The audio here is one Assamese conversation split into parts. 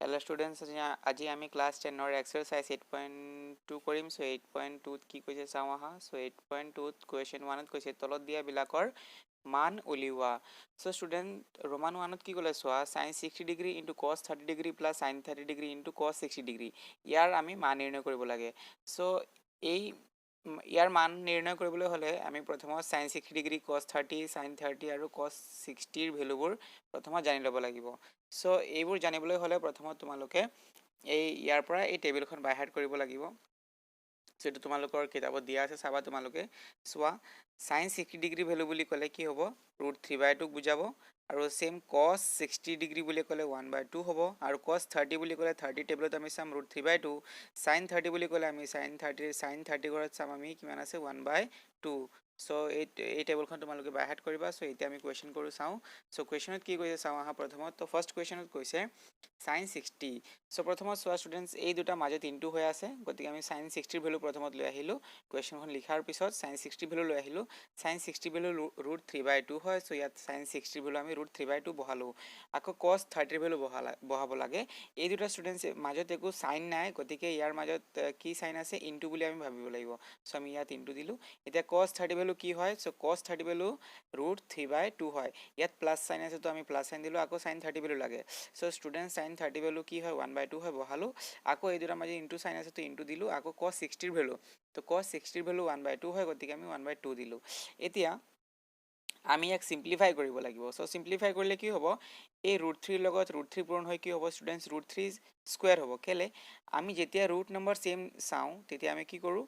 हेलो स्टूडेंट्स আজি আমি ক্লাস 10 ৰ এক্সাৰসাইজ 8.2 কৰিম সো 8.2 ত কি কৈছে চাও আহা সো 8.2 ত কোৱেশ্চন 1 ত কৈছে তলত দিয়া বিলাকৰ মান উলিওৱা সো স্টুডেন্ট रोमान 1 ত কি ক'লে চোৱা sin 60 degree * cos 30 degree + sin 30 degree * cos 60 degree ইয়াৰ আমি মান নিৰ্ণয় কৰিব লাগে সো এই ইয়াৰ মান নিৰ্ণয় কৰিবলৈ হলে আমি প্ৰথমত sin 60 ডিগ্ৰী cos 30 sin 30 আৰু cos 60 ৰ ভ্যালুবোৰ প্ৰথমত জানি ল'ব লাগিব সো এইবোৰ জানিবলৈ হলে প্ৰথমত তোমালোকে এই ইয়াৰ পৰা এই টেবুলখন বাই হাৰ্ট কৰিব লাগিব সো এটো তোমালোকৰ কিতাপত দিয়া আছে চাবা তোমালোকে সোৱা sin 60 ডিগ্ৰী ভ্যালু বুলি ক'লে কি হ'ব √3/2 ক বুজাব আৰু সেম cos 60 ডিগ্ৰী বুলি ক'লে 1/2 হ'ব আৰু cos 30 বুলি ক'লে 30 টেবুলত আমি চাম √3/2 sin 30 বুলি ক'লে আমি sin 30 ঘৰত চাম আমি কিমান আছে 1/2 সো এই টেবুলখন তোমালোকে বাই হাৰ্ট কৰিবা সো এতিয়া আমি কোৱেশ্চন কৰো চাও সো কোৱেশ্চনত কি কৈছে চাও আহা প্ৰথমত তো ফাৰ্স্ট কোৱেশ্চনত কৈছে sin 60 সো প্ৰথমত সোৱা স্টুডেন্টস এই দুটা মাজত ইনটু হৈ আছে গতিকে আমি sin 60 ৰ ভ্যালু প্ৰথমত লৈ আহিলো কোৱেশ্চনখন লিখাৰ পিছত sin 60 ভ্যালু লৈ আহিলো sin 60 ভ্যালু √3/2 হয় সো ইয়াত sin 60 ভ্যালু আমি √3/2 বহালো আকৌ cos 30 ভ্যালু বহাব লাগে এই দুটা স্টুডেন্টস মাজত একো সাইন নাই গতিকে ইয়াৰ মাজত কি সাইন আছে ইনটু বুলি আমি ভাবিব লাগিব সো আমি ইয়াত ইনটু দিলো এতিয়া cos 30 ভ্যালু কি হয় সো cos 30 ভ্যালু √3/2 হয় ইয়াত প্লাস সাইন আছে তো আমি প্লাস সাইন দিলো আকৌ sin 30 ভ্যালু লাগে সো স্টুডেন্ট sin 30 ভ্যালু কি হয় 1/2 হয় বহালো আকৌ এই দুটাৰ মাজত ইনটু সাইন আছে তো ইনটু দিলো আকৌ cos 60 ৰ ভ্যালু তো cos 60 ৰ ভ্যালু 1/2 হয় গতিকে আমি 1/2 দিলো এতিয়া আমি এক সিম্পলিফাই কৰিব লাগিব সো সিম্পলিফাই কৰিলে কি হ'ব এই √3 লগত √3 পূৰণ হৈ কি হ'ব স্টুডেন্টস √3 স্কয়াৰ হ'ব কেলে আমি যেতিয়া ৰুট নম্বৰ সেম চাও তেতিয়া আমি কি কৰো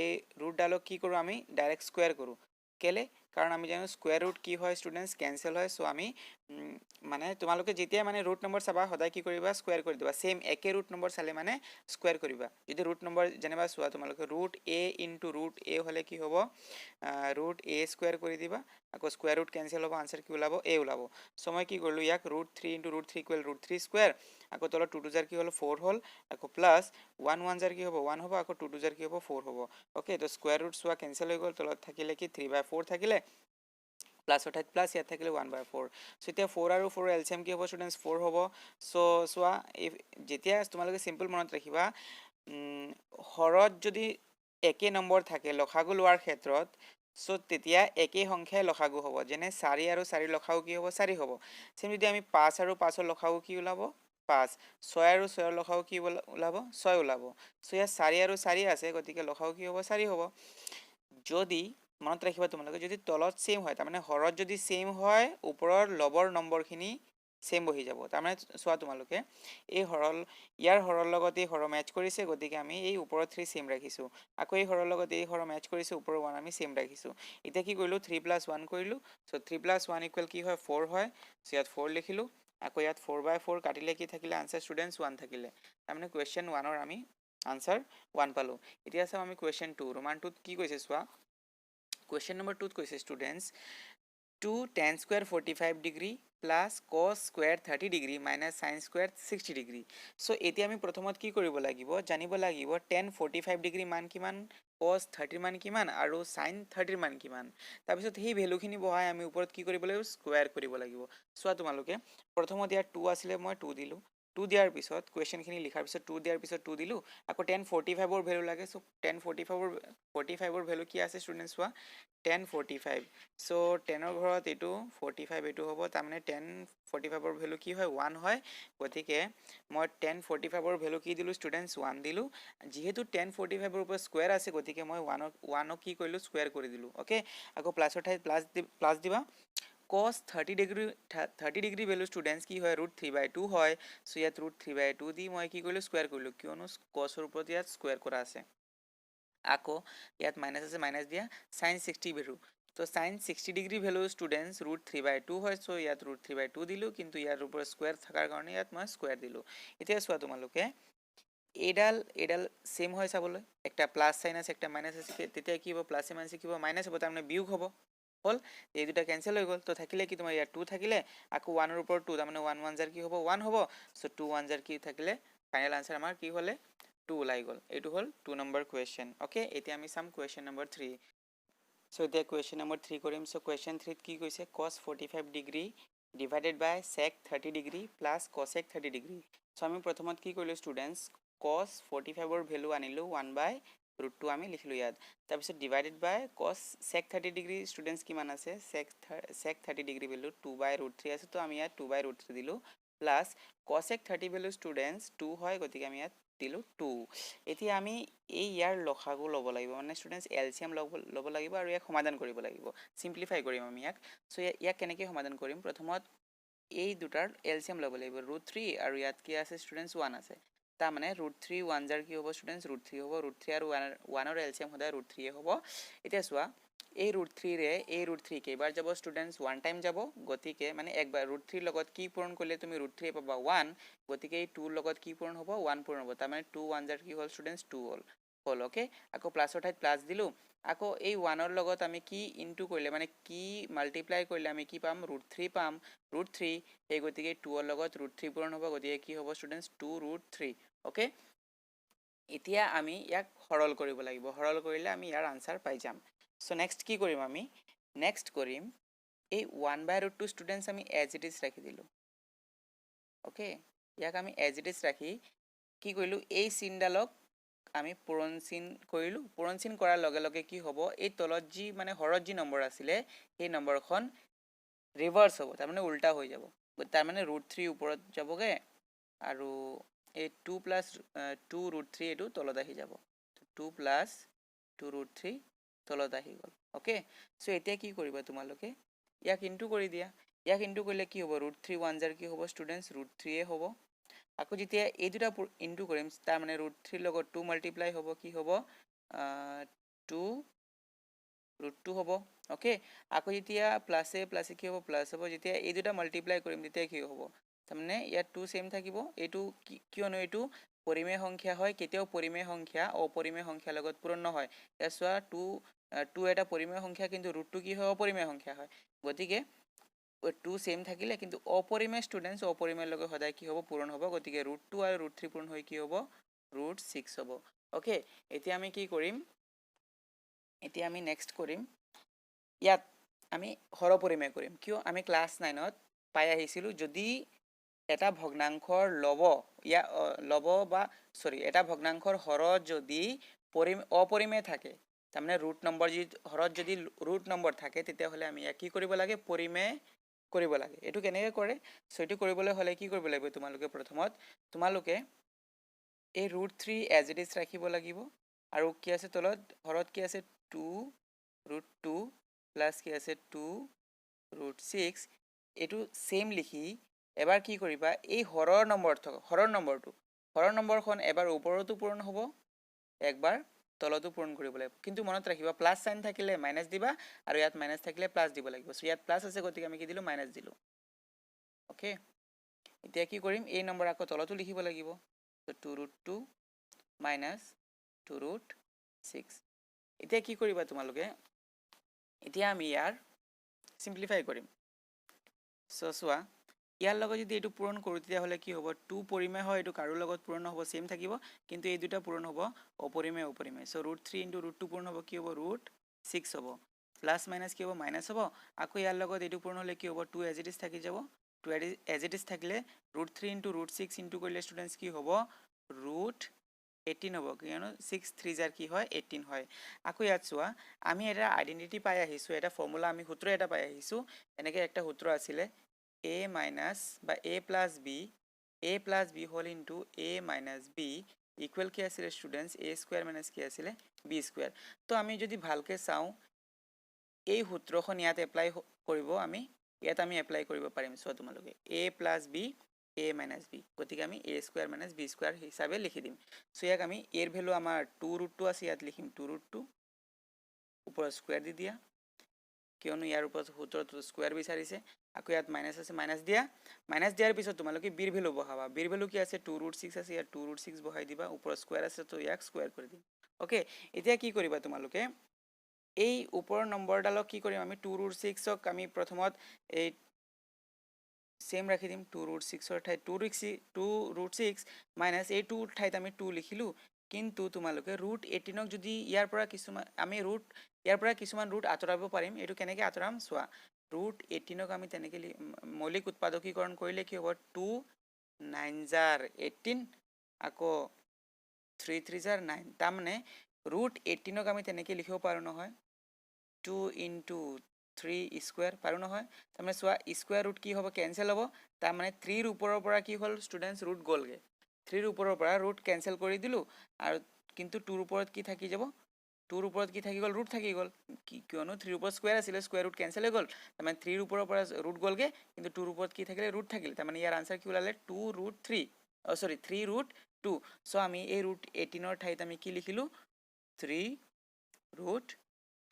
এই ৰুট ডালক কি কৰো আমি ডাইৰেক্ট স্কয়াৰ কৰো কেলে কাৰণ আমি জানো স্কয়াৰ ৰুট কি হয় স্টুডেন্টস ক্যান্সেল হয় সো আমি মানে তোমালোকে যেতিয়া মানে ৰুট নম্বৰ চাবা সদায় কি কৰিবা স্কয়াৰ কৰি দিবা সেম একে ৰুট নম্বৰ চালে মানে স্কয়াৰ কৰিবা যদি ৰুট নম্বৰ জেনেবা চোৱা তোমালোকে √a * √a হলে কি হ'ব √a স্কয়াৰ কৰি দিবা আকৌ স্কয়াৰ ৰুট ক্যান্সেল হ'ব आंसर কি ওলাব a ওলাব সো মই কি কৰিলো ইয়াক √3 * √3 = √3 স্কয়াৰ আকৌ তলত 2 2 জাৰ কি হল 4 হল আকৌ প্লাস 1 1 জাৰ কি হ'ব 1 হ'ব আকৌ 2 2 জাৰ কি হ'ব 4 হ'ব ওকে তো স্কয়াৰ ৰুট সোৱা ক্যান্সেল হৈ গল তলত থাকিলে কি 3/4 থাকিলে প্লাস অৰ্থাৎ প্লাস ইয়াত থাকিলে 1/4 সো এতিয়া 4 আৰু 4 এলচিএম কি হ'ব স্টুডেন্টস 4 হ'ব সো সোৱা যেতিয়া তোমালোকে সিম্পল মনত ৰাখিবা হৰত যদি একে নম্বৰ থাকে লসাগু লোৱাৰ ক্ষেত্ৰত সো তেতিয়া একে সংখ্যাই লসাগু হ'ব যেনে 4 আৰু 4 লসাগু কি হ'ব 4 হ'ব সেম যদি আমি 5 আৰু 5 ৰ লসাগু কি ওলাব 5 6 আৰু 6 ৰ লসাগু কি ওলাব 6 ওলাব সো ইয়াত 4 আৰু 4 আছে গতিকে লসাগু কি হ'ব 4 হ'ব যদি মনত ৰাখিবা তোমালোকে যদি তলত সেম হয় তাৰ মানে হৰত যদি সেম হয় ওপৰৰ লবৰ নম্বৰখিনি সেম বহি যাব তাৰ মানে চোৱা তোমালোকে এই হৰল ইয়াৰ হৰৰ লগত এই হৰ ম্যাচ কৰিছে গতিকে আমি এই ওপৰত 3 সেম ৰাখিছো আকৌ এই হৰৰ লগত এই হৰ ম্যাচ কৰিছে ওপৰৰ 1 আমি সেম ৰাখিছো এতিয়া কি কৰিলো 3 + 1 কৰিলো সো 3 + 1 = কি হয় 4 হয় সো ইয়াত 4 লিখিলো আকৌ ইয়াত 4/4 কাটিলে কি থাকিলে आंसर স্টুডেন্টস 1 থাকিলে তাৰ মানে কোৱেশ্চন 1 ৰ আমি आंसर 1 পালো এতিয়া চাও আমি কোৱেশ্চন 2 ৰোমান 2 ত কি কৈছে চোৱা Question number 2 কৈছে students 2 tan square 45 degree plus cos square 30 degree minus sin square 60 degree so এতিয়া আমি প্ৰথমত কি কৰিব লাগিব জানিব লাগিব tan 45 degree মান কিমান cos 30 মান কিমান আৰু sin 30 মান কিমান তাৰ পিছত এই ভ্যালুখিনি বহাই আমি ওপৰত কি কৰিব লাগিব স্কয়াৰ কৰিব লাগিব চোৱা তোমালোকে প্ৰথমত ইয়াত 2 আছিল মই 2 দিলো 2 দিয়াৰ পিছত কোৱেশ্চন খিনি লিখাৰ পিছত 2 দিয়াৰ পিছত 2 দিলো আকৌ tan 45 ৰ ভ্যালু লাগে সো tan 45 ৰ ভ্যালু কি আছে স্টুডেন্টস চোৱা tan 45 so 10 ৰ ঘৰত এটো 45 এটো হ'ব তাৰ মানে tan 45 ৰ ভ্যালু কি হয় 1 হয় গতিকে মই tan 45 ৰ ভ্যালু কি দিলো স্টুডেন্টস 1 দিলো যেহেতু tan 45 ৰ ওপৰত স্কয়াৰ আছে গতিকে মই 1 কি কৰিলো স্কয়াৰ কৰি দিলো ওকে আকৌ প্লাসৰ ঠাইত প্লাস দিবা cos 30 ডিগ্ৰী ভ্যালু স্টুডেন্টস কি হয় √3/2 হয় সো ইয়াত √3/2 দি মই কি কৰিলো স্কয়াৰ কৰিলো কিয়নো cos ৰ ওপৰত ইয়াত স্কয়াৰ কৰা আছে আকৌ ইয়াত মাইনাস আছে মাইনাস দিয়া sin 60 ভ্যালু তো sin 60 ডিগ্ৰী ভ্যালু স্টুডেন্টস √3/2 হয় সো ইয়াত √3/2 দিলো কিন্তু ইয়াৰ ওপৰত স্কয়াৰ থাকাৰ কাৰণে ইয়াত মই স্কয়াৰ দিলো এতিয়া চোৱা তোমালোকে এডাল সেম হয় চাবলৈ একটা প্লাস সাইন আছে একটা মাইনাস আছে তেতিয়া কি হ'ব প্লাস মাইনাস কি হ'ব মাইনাস হ'ব তাৰ মানে বিয়োগ হ'ব হল এই দুটা ক্যান্সেল হৈ গল তো থাকিলে কি তোমাৰ ইয়াত 2 থাকিলে আকৌ 1 ৰ ওপৰত 2 তাৰ মানে 1 1 জাৰ কি হ'ব 1 হ'ব সো 2 1 জাৰ কি থাকিলে ফাইনাল आंसर আমাৰ কি হলে 2 ওলাই গল এটো হল 2 নম্বৰ কোৱেশ্চন ওকে এতিয়া আমি সাম কোৱেশ্চন নম্বৰ 3 সো এতিয়া কোৱেশ্চন নম্বৰ 3 কৰিম সো কোৱেশ্চন 3 ত কি কৈছে cos 45 degree divided by sec 30 ডিগ্ৰী প্লাছ cosec 30 ডিগ্ৰী। চ' আমি প্ৰথমত কি কৰিলোঁ ষ্টুডেণ্টছ, cos 45ৰ ভেলু আনিলোঁ 1/√2 আমি লিখিলোঁ ইয়াত। তাৰপিছত ডিভাইডেড বাই cos sec 30 ডিগ্ৰী ষ্টুডেণ্টছ কিমান আছে, sec 30 ডিগ্ৰী ভেলু 2/√3 আছে, তো আমি ইয়াত 2/√3 দিলোঁ, প্লাছ cosec 30 ভেলু ষ্টুডেণ্টছ 2 হয়, গতিকে আমি ইয়াত দিলোঁ 2। এতিয়া আমি এই ইয়াৰ লসাগু ল'ব লাগিব, মানে ষ্টুডেণ্টছ এলচিয়াম ল'ব লাগিব আৰু ইয়াক সমাধান কৰিব লাগিব, চিম্প্লিফাই কৰিম আমি ইয়াক। চ' ইয়াক কেনেকৈ সমাধান কৰিম, প্ৰথমত এই দুটাৰ এলচিয়াম ল'ব লাগিব, √3 আৰু ইয়াত কি আছে ষ্টুডেণ্টছ 1 আছে, তাৰমানে √3 1 জাৰ কি হ'ব ষ্টুডেণ্টছ √3 হ'ব, √3 আৰু 1ৰ এলচিয়াম সদায় √3 হ'ব। এতিয়া চোৱা এই √3ৰে এই √3 কেইবাৰ যাব ষ্টুডেণ্টছ 1 টাইম যাব, গতিকে মানে একবাৰ √3 লগত কি পূৰণ কৰিলে তুমি √3 পাবা 1, গতিকে এই 2ৰ লগত কি পূৰণ হ'ব 1 পূৰণ হ'ব, তাৰমানে 2 1 জাৰ কি হ'ল ষ্টুডেণ্টছ 2 হ'ল। অ'কে, আকৌ প্লাছৰ ঠাইত প্লাছ দিলোঁ, আকৌ এই 1ৰ লগত আমি কি ইনটু কৰিলে মানে কি মাল্টিপ্লাই কৰিলে আমি কি পাম √3 পাম, √3, সেই গতিকে 2ৰ লগত √3 পূৰণ হ'ব, গতিকে কি হ'ব ষ্টুডেণ্টছ 2√3। অ'কে, এতিয়া আমি ইয়াক সৰল কৰিব লাগিব, সৰল কৰিলে আমি ইয়াৰ আনচাৰ পাই যাম। চ' নেক্সট কি কৰিম আমি, নেক্সট কৰিম এই 1/√2 ষ্টুডেণ্টছ আমি এজ ইট ইজ ৰাখি দিলোঁ। অ'কে, ইয়াক আমি এজ ইট ইজ ৰাখি কি কৰিলোঁ, এই চিনডালক আমি পূৰণ চিন কৰিলোঁ, পূৰণ চিন কৰাৰ লগে লগে কি হ'ব, এই তলত যি মানে হৰত যি নম্বৰ আছিলে সেই নম্বৰখন ৰিভাৰ্ছ হ'ব, তাৰমানে উল্টা হৈ যাব, তাৰমানে √3 ওপৰত যাবগৈ আৰু এই 2 + 2√3 এইটো তলত আহি যাব, 2 + 2√3 তলত আহি গ'ল। অ'কে, চ' এতিয়া কি কৰিবা তোমালোকে, ইয়াক ইনটু কৰি দিয়া, ইয়াক ইনটু কৰিলে কি হ'ব √3 1 জাৰ কি হ'ব ষ্টুডেণ্টছ √3 হ'ব, আকৌ যেতিয়া এই দুটা ইনটু কৰিম তাৰমানে √3 লগত 2 মাল্টিপ্লাই হ'ব, কি হ'ব 2√2 হ'ব। অ'কে, আকৌ যেতিয়া প্লাছে প্লাছে কি হ'ব প্লাছ হ'ব, যেতিয়া এই দুটা মাল্টিপ্লাই কৰিম তেতিয়া কি হ'ব, তাৰমানে ইয়াত 2 ছেম থাকিব, এইটো কিয়নো এইটো পৰিমেয় সংখ্যা হয়, কেতিয়াও পৰিমেয় সংখ্যা অপৰিমেয় সংখ্যাৰ লগত পূৰণ নহয়। ইয়াত চোৱা 2 এটা পৰিমেয় সংখ্যা, কিন্তু √2 কি হয় অপৰিমেয় সংখ্যা হয়, গতিকে 2 ছেম থাকিলে কিন্তু অপৰিমেয় ষ্টুডেণ্টছ অপৰিমেয়ৰ লগত সদায় কি হ'ব পূৰণ হ'ব, গতিকে √2 আৰু √3 পূৰণ হৈ কি হ'ব √6 হ'ব। অ'কে, এতিয়া আমি কি কৰিম, এতিয়া আমি নেক্সট কৰিম ইয়াত আমি হৰপৰিমেয় কৰিম, কিয় আমি ক্লাছ 9ত পাই আহিছিলোঁ যদি এটা ভগ্নাংশৰ এটা ভগ্নাংশৰ হৰত যদি অপৰিমেয় থাকে, তাৰমানে ৰুট নম্বৰ হৰত যদি ৰুট নম্বৰ থাকে, তেতিয়াহ'লে আমি ইয়াক কি কৰিব লাগে পৰিমেয় কৰিব লাগে। এইটো কেনেকৈ কৰে, চ' এইটো কৰিবলৈ হ'লে কি কৰিব লাগিব, তোমালোকে প্ৰথমত তোমালোকে এই √3 এজ ইট ইজ ৰাখিব লাগিব, আৰু কি আছে তলত হৰত কি আছে 2√2 প্লাছ কি আছে 2√6, এইটো ছেম লিখি এবাৰ কি কৰিবা, এই হৰৰ নম্বৰখন এবাৰ ওপৰতো পূৰণ হ'ব, একবাৰ তলতো পূৰণ কৰিব লাগিব, কিন্তু মনত ৰাখিবা প্লাছ চাইন থাকিলে মাইনাছ দিবা আৰু ইয়াত মাইনাছ থাকিলে প্লাছ দিব লাগিব। চ' ইয়াত প্লাছ আছে গতিকে আমি কি দিলোঁ মাইনাছ দিলোঁ। অ'কে, এতিয়া কি কৰিম, এই নম্বৰ আকৌ তলতো লিখিব লাগিব, চ' 2√2 মাইনাছ 2√6। এতিয়া কি কৰিবা তোমালোকে, এতিয়া আমি ইয়াৰ চিম্প্লিফাই কৰিম। চ' চোৱা ইয়াৰ লগত যদি এইটো পূৰণ কৰোঁ তেতিয়াহ'লে কি হ'ব, 2 পৰিমেয় হয়, এইটো কাৰো লগত পূৰণ নহ'ব, ছেম থাকিব, কিন্তু এই দুটা পূৰণ হ'ব অপৰিমেয়। চ' √3 × √2 পূৰণ হ'ব কি হ'ব √6 হ'ব, প্লাছ মাইনাছ কি হ'ব মাইনাছ হ'ব, আকৌ ইয়াৰ লগত এইটো পূৰণ হ'লে কি হ'ব 2 এজ ইট ইজ থাকি যাব, 2 এজ ইট ইজ থাকিলে √3 × √6 ইনটু কৰিলে ষ্টুডেণ্টছ কি হ'ব √18 হ'ব, কিয়নো 6 3 জাৰ কি হয় 18 হয়। আকৌ ইয়াত চোৱা আমি এটা আইডেণ্টিটি পাই আহিছোঁ, এটা ফৰ্মুলা আমি সূত্ৰ এটা পাই আহিছোঁ, এনেকৈ একটা সূত্ৰ আছিলে a মাইনাছ বা a প্লাছ বি হ'ল into a minus B equal কি আছিলে ষ্টুডেণ্টছ a স্কুৱেৰ মাইনাছ কি আছিলে b স্কুৱেৰ। তো আমি যদি ভালকৈ চাওঁ এই সূত্ৰখন ইয়াত এপ্লাই কৰিব, ইয়াত আমি এপ্লাই কৰিব পাৰিম। চোৱা তোমালোকে a plus B a minus B, গতিকে আমি a square minus b square হিচাপে লিখি দিম। চ' ইয়াক আমি এৰ ভেলু আমাৰ 2√2 আছে, ইয়াত লিখিম 2√2, ওপৰত স্কুৱেৰ দি দিয়া, কিয়নো ইয়াৰ ওপৰত সূত্ৰটো স্কুৱেৰ বিচাৰিছে, আকৌ ইয়াত মাইনাছ আছে মাইনাছ দিয়া, মাইনাছ দিয়াৰ পিছত তোমালোকে বিৰ ভেলু বহাবা, বিৰ ভেলু কি আছে 2√6 আছে, ইয়াত 2√6 বহাই দিবা, ওপৰত স্কুৱেৰ আছে তো ইয়াক স্কুৱেৰ কৰি দিম। অ'কে, এতিয়া কি কৰিবা তোমালোকে, এই ওপৰৰ নম্বৰডালক কি কৰিম আমি 2√6ক আমি প্ৰথমত এই ছেম ৰাখি দিম, 2√6ৰ ঠাইত 2√6 মাইনাছ এই 2ৰ ঠাইত আমি 2 লিখিলোঁ, কিন্তু তোমালোকে √18ক যদি ইয়াৰ পৰা কিছুমান ৰুট আঁতৰাব পাৰিম। এইটো কেনেকৈ আঁতৰাম চোৱা, ৰুট 18ক আমি তেনেকৈ মৌলিক উৎপাদকীকৰণ কৰিলে কি হ'ব 2 9 জাৰ 18 আকৌ 3 3 জাৰ 9 তাৰমানে ৰুট 18ক আমি তেনেকৈ লিখিব পাৰোঁ নহয় 2 ইনটু 3 স্কুৱেৰ পাৰোঁ নহয় তাৰমানে চোৱা স্কুৱেৰ ৰুট কি হ'ব কেঞ্চেল হ'ব তাৰমানে 3ৰ ওপৰৰ পৰা কি হ'ল ষ্টুডেণ্টছ ৰুট গ'লগৈ 3ৰ ওপৰৰ পৰা ৰুট কেঞ্চেল কৰি দিলোঁ আৰু কিন্তু 2ৰ ওপৰত কি থাকি যাব 2ৰ ওপৰত কি থাকি গ'ল ৰুট থাকি গ'ল কিয়নো 3ৰ ওপৰত স্কুৱেৰ আছিলে স্কুৱেৰ ৰুট কেঞ্চেল হৈ গ'ল তাৰমানে 3ৰ ওপৰৰ পৰা ৰুট গ'লগৈ কিন্তু 2ৰ ওপৰত কি থাকিলে ৰুট থাকিল তাৰমানে ইয়াৰ আনচাৰ কি ওলালে 2 ৰুট 3 সৰি 3 ৰুট 2 চ' আমি এই ৰুট 18ৰ ঠাইত আমি কি লিখিলোঁ 3 ৰুট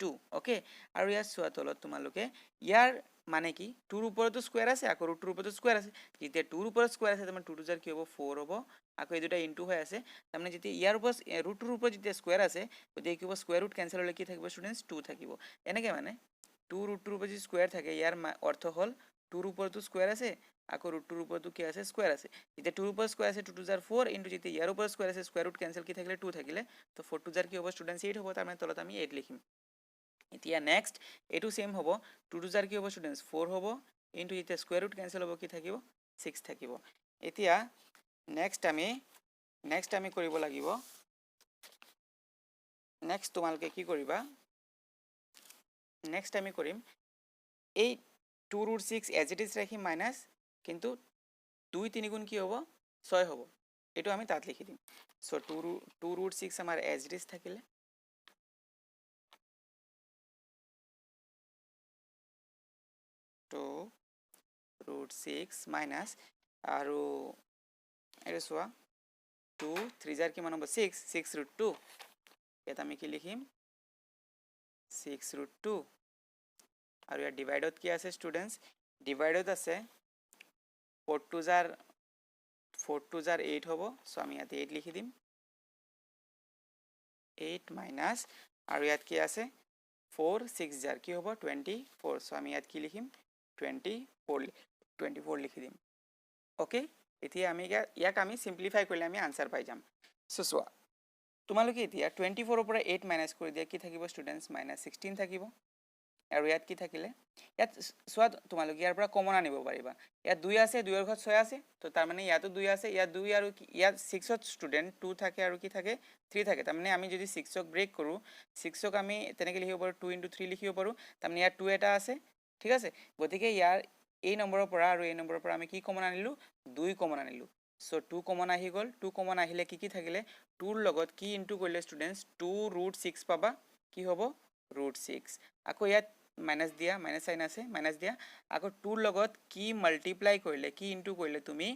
2 অ'কে আৰু ইয়াৰ চোৱা তলত তোমালোকে ইয়াৰ মানে কি 2ৰ ওপৰতো স্কুৱেৰ আছে আকৌ ৰুটটোৰ ওপৰতো স্কুৱেৰ আছে যেতিয়া 2ৰ ওপৰত স্কুৱেৰ আছে তাৰমানে 2 2 জাৰ কি হ'ব 4 হ'ব আকৌ এই দুটা ইনটু হৈ আছে তাৰমানে যেতিয়া ইয়াৰ ওপৰত ৰুটটোৰ ওপৰত যেতিয়া স্কুৱেৰ আছে গতিকে কি হ'ব স্কুৱেৰ ৰুট কেঞ্চেল হ'লে কি থাকিব ষ্টুডেণ্টছ 2 থাকিব এনেকৈ মানে 2 ৰুটটোৰ ওপৰত যদি স্কুৱেৰ থাকে ইয়াৰ অৰ্থ হ'ল 2ৰ ওপৰতো স্কুৱেৰ আছে আকৌ ৰুটটোৰ ওপৰতো কি আছে স্কুৱেৰ আছে যেতিয়া 2ৰ ওপৰত স্কুৱেৰ আছে 2 2 জাৰ 4 ইনটু যেতিয়া ইয়াৰ ওপৰত স্কুৱেৰ আছে স্কুৱেৰ ৰুট কেঞ্চেল কি থাকিলে 2 থাকিলে তো 4 2 জাৰ কি হ'ব ষ্টুডেণ্টছ 8 হ'ব তাৰমানে তলত আমি 8 লিখিম এতিয়া নেক্সট এইটো সেম হ'ব 2 2 জাৰ কি হ'ব ষ্টুডেণ্টছ 4 হ'ব ইনটু যেতিয়া স্কুৱেৰ ৰুট কেঞ্চেল হ'ব কি থাকিব 6 থাকিব এতিয়া নেক্সট আমি কৰিব লাগিব নেক্সট তোমালোকে কি কৰিবা নেক্সট আমি কৰিম এই 2 ৰুট 6 এজ ইট ইজ ৰাখি মাইনাছ কিন্তু 2 3 গুণ কি হ'ব 6 হ'ব এইটো আমি তাত লিখি দিম চ' 2 ৰুট 6 আমাৰ এজ ইট ইজ থাকিলে 2 ৰুট 6 মাইনাছ আৰু এইটো চোৱা 2 3 জাৰ কিমান হ'ব 6 ৰুট 2 ইয়াত আমি কি লিখিম 6 ৰুট 2 আৰু ইয়াত ডিভাইডত কি আছে ষ্টুডেণ্টছ ডিভাইডত আছে 4 2 জাৰ 8 হ'ব চ' আমি ইয়াতে 8 লিখি দিম 8 মাইনাছ আৰু ইয়াত কি আছে 4 6 জাৰ কি হ'ব 24 চ' আমি ইয়াত কি লিখিম 24 লিখি দিম অ'কে এতিয়া আমি ইয়াক আমি চিম্প্লিফাই কৰিলে আমি আনচাৰ পাই যাম চ' চোৱা তোমালোকে এতিয়া 24ৰ পৰা 8 মাইনাছ কৰি দিয়া কি থাকিব ষ্টুডেণ্টছ মাইনাছ 16 থাকিব আৰু ইয়াত কি থাকিলে ইয়াত চোৱা তোমালোকে ইয়াৰ পৰা কমন আনিব পাৰিবা ইয়াত 2 আছে 2ৰ ঘৰত 6 আছে তো তাৰমানে ইয়াতো 2 আছে ইয়াত 2 আৰু ইয়াত 6ত ষ্টুডেণ্ট 2 থাকে আৰু কি থাকে 3 থাকে তাৰমানে আমি যদি 6ক ব্ৰেক কৰোঁ 6ক আমি তেনেকৈ লিখিব পাৰোঁ 2 × 3 লিখিব পাৰোঁ তাৰমানে ইয়াত 2 এটা আছে ঠিক আছে গতিকে ইয়াৰ এই নম্বৰৰ পৰা আৰু এই নম্বৰৰ পৰা আমি কি কমন আনিলোঁ 2 কমন আনিলোঁ চ' 2 কমন আহি গ'ল 2 কমন আহিলে কি থাকিলে 2ৰ লগত কি ইনটু কৰিলে ষ্টুডেণ্টছ 2 ৰুট 6 পাবা কি হ'ব ৰুট 6 আকৌ ইয়াত মাইনাছ দিয়া মাইনাছ চাইন আছে মাইনাছ দিয়া আকৌ 2ৰ লগত কি মাল্টিপ্লাই কৰিলে কি ইনটু কৰিলে তুমি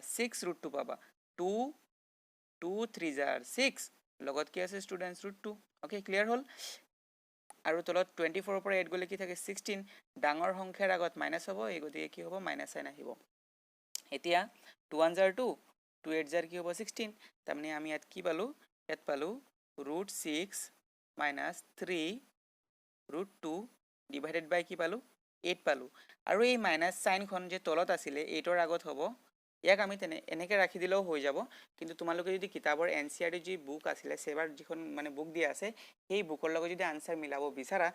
6 ৰুট 2 পাবা 2 3 জাৰ 6 লগত কি আছে ষ্টুডেণ্টছ ৰুট 2 অ'কে ক্লিয়াৰ হ'ল আৰু তলত 24ৰ পৰা 8 গ'লে কি থাকে 16 ডাঙৰ সংখ্যাৰ আগত মাইনাছ হ'ব এই গতিকে কি হ'ব মাইনাছ চাইন আহিব এতিয়া 2 1 জাৰ 2 2 8 জাৰ কি হ'ব 16 তাৰমানে আমি ইয়াত কি পালোঁ ইয়াত পালোঁ ৰুট 6 মাইনাছ 3 ৰুট 2 ডিভাইডেড বাই কি পালোঁ 8 পালোঁ আৰু এই মাইনাছ চাইনখন যে তলত আছিলে 8ৰ আগত হ'ব ইয়াক আমি এনেকৈ ৰাখি দিলেও হৈ যাব কিন্তু তোমালোকে যদি কিতাপৰ NCERT যি বুক আছিলে সেবাৰ যিখন মানে বুক দিয়া আছে সেই বুকৰ লগত যদি আনচাৰ মিলাব বিচাৰা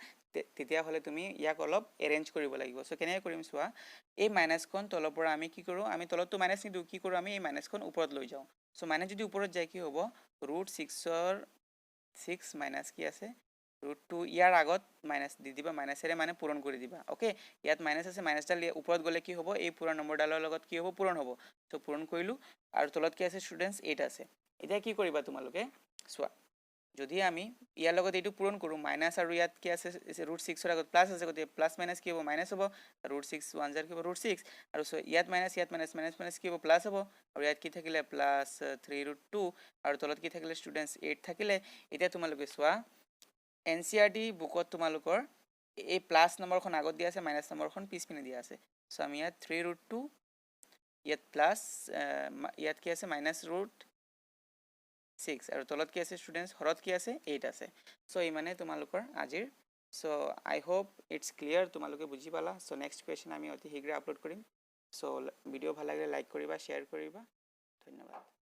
তেতিয়াহ'লে তুমি ইয়াক অলপ এৰেঞ্জ কৰিব লাগিব চ' কেনেকৈ কৰিম চোৱা এই মাইনাছখন তলৰ পৰা আমি কি কৰোঁ আমি তলততো মাইনাছ নিদিওঁ কি কৰোঁ আমি এই মাইনাছখন ওপৰত লৈ যাওঁ চ' মাইনাছ যদি ওপৰত যায় কি হ'ব ৰুট 6 মাইনাছ কি আছে ৰুট 2 ইয়াৰ আগত মাইনাছ দি দিবা মাইনাছেৰে মানে পূৰণ কৰি দিবা অ'কে ইয়াত মাইনাছ আছে মাইনাছডাল ওপৰত গ'লে কি হ'ব এই পুৰা নম্বৰডালৰ লগত কি হ'ব পূৰণ হ'ব চ' পূৰণ কৰিলোঁ আৰু তলত কি আছে ষ্টুডেণ্টছ 8 আছে এতিয়া কি কৰিবা তোমালোকে চোৱা যদি আমি ইয়াৰ লগত এইটো পূৰণ কৰোঁ মাইনাছ আৰু ইয়াত কি আছে ৰুট 6ৰ আগত প্লাছ আছে গতিকে প্লাছ মাইনাছ কি হ'ব মাইনাছ হ'ব ৰুট 6 1 জাৰ কি হ'ব ৰুট 6 আৰু ইয়াত মাইনাছ মাইনাছ কি হ'ব প্লাছ হ'ব আৰু ইয়াত কি থাকিলে প্লাছ 3 ৰুট 2 আৰু তলত কি থাকিলে ষ্টুডেণ্টছ 8 থাকিলে এতিয়া তোমালোকে চোৱা NCERT বুকত তোমালোকৰ এই প্লাছ নম্বৰখন আগত দিয়া আছে মাইনাছ নম্বৰখন পিছপিনে দিয়া আছে চ' আমি ইয়াত 3 ৰুট 2 ইয়াত প্লাছ ইয়াত কি আছে মাইনাছ ৰুট 6 আৰু তলত কি আছে ষ্টুডেণ্টছ হৰত কি আছে 8 আছে চ' ইমানে তোমালোকৰ আজিৰ চ' আই হোপ ইটছ ক্লিয়াৰ তোমালোকে বুজি পালা চ' নেক্সট কুৱেশ্যন আমি অতি শীঘ্ৰে আপলোড কৰিম চ' ভিডিঅ' ভাল লাগিলে লাইক কৰিবা শ্বেয়াৰ কৰিবা ধন্যবাদ